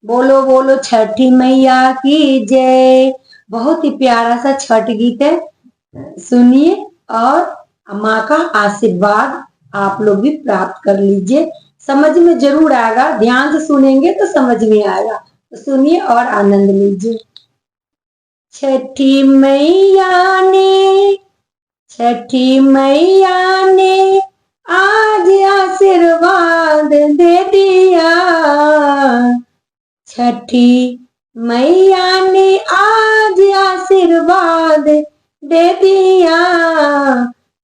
बोलो बोलो छठी मैया की जय। बहुत ही प्यारा सा छठ गीत है, सुनिए और माँ का आशीर्वाद आप लोग भी प्राप्त कर लीजिए। समझ में जरूर आएगा, ध्यान से सुनेंगे तो समझ में आएगा। तो सुनिए और आनंद लीजिए। छठी मैया ने, छठी मैया ने आज आशीर्वाद दे दिया। छठी मैया ने आज आशीर्वाद दे दिया।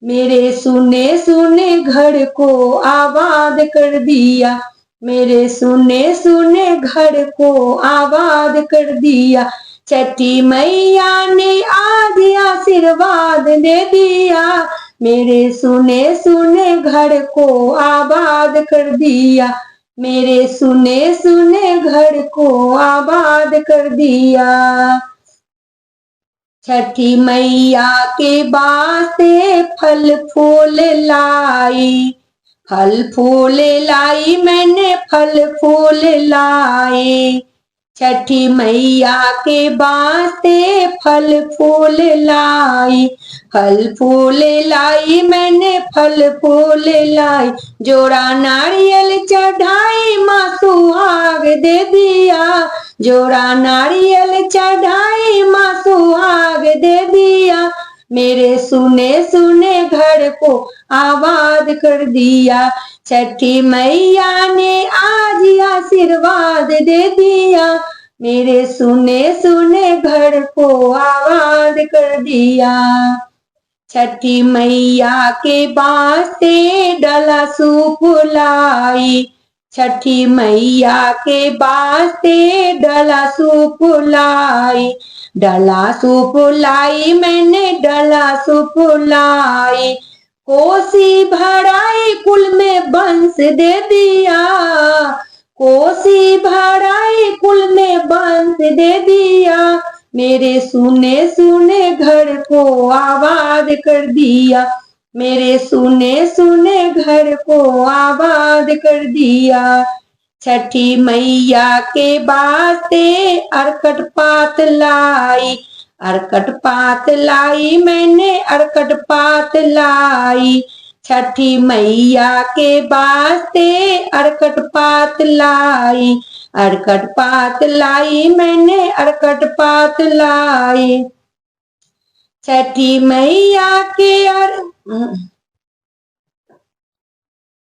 मेरे सुने सुने घर को आबाद कर दिया। मेरे सुने सुने घर को आबाद कर दिया। छठी मैया ने आज आशीर्वाद दे दिया। मेरे सुने सुने घर को आबाद कर दिया। मेरे सुने सुने घर को आबाद कर दिया। छठी मैया के वास्ते फल फूल लाई। फल फूल लाई मैंने, फल फूल लाए। छठी मैया के वास्ते फल फूल लाई। फल फूल लाई मैंने, फल फूल लाई। जोड़ा नारियल चढ़ाई माँ सुहाग दे दिया। जोड़ा नारियल चढ़ाई माँ सुहाग दे दिया। मेरे सुने सुने घर को आबाद कर दिया। छठी मैया ने आज आशीर्वाद दे दिया। मेरे सुने सुने घर को आबाद कर दिया। छठी मैया के वास्ते डला सूप लाई। छठी मैया के वास्ते डला सूप लाई। डला सूप लाई मैंने, डला सूप लाई। कोसी भराई कुल में बंस दे दिया। कोसी भराई कुल में बंस दे दिया। मेरे सुने सुने घर को आबाद कर दिया। मेरे सुने सुने घर को आबाद कर दिया। छठी मैया के वास्ते अरकट पात लाई। अरकट पात लाई मैंने, अरकट पात लाई। छठी मैया के वास्ते अरकट पात लाई। अरकट पात लाई मैंने, अरकट पात लाई। छठी मैया के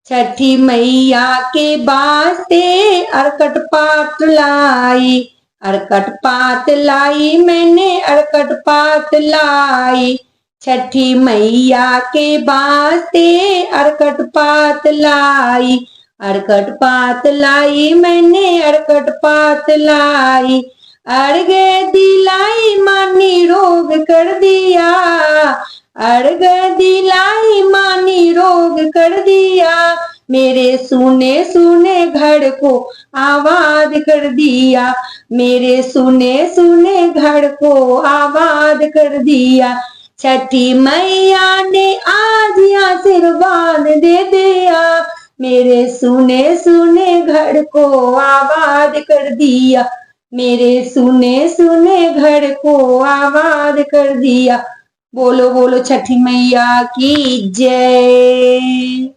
छठी मैया के वास्ते अरकट पात लाई। अरकट पात लाई मैंने, अरकट पात लाई। छठी मैया के वास्ते अरकट पात लाई। अरकट पात लाई मैंने, अरकट पात लाई। अर्घ दिलाई मानी रोग कर दिया। अर्घ दिलाई मानी रोग कर दिया। मेरे सुने सुने घर को आबाद कर दिया। मेरे सुने सुने घर को आबाद कर दिया। छठी मैया ने आज आशीर्वाद दे दिया। मेरे सुने सुने घर को आबाद कर दिया। मेरे सुने सुने घर को आबाद कर दिया। बोलो बोलो छठी मैया की जय।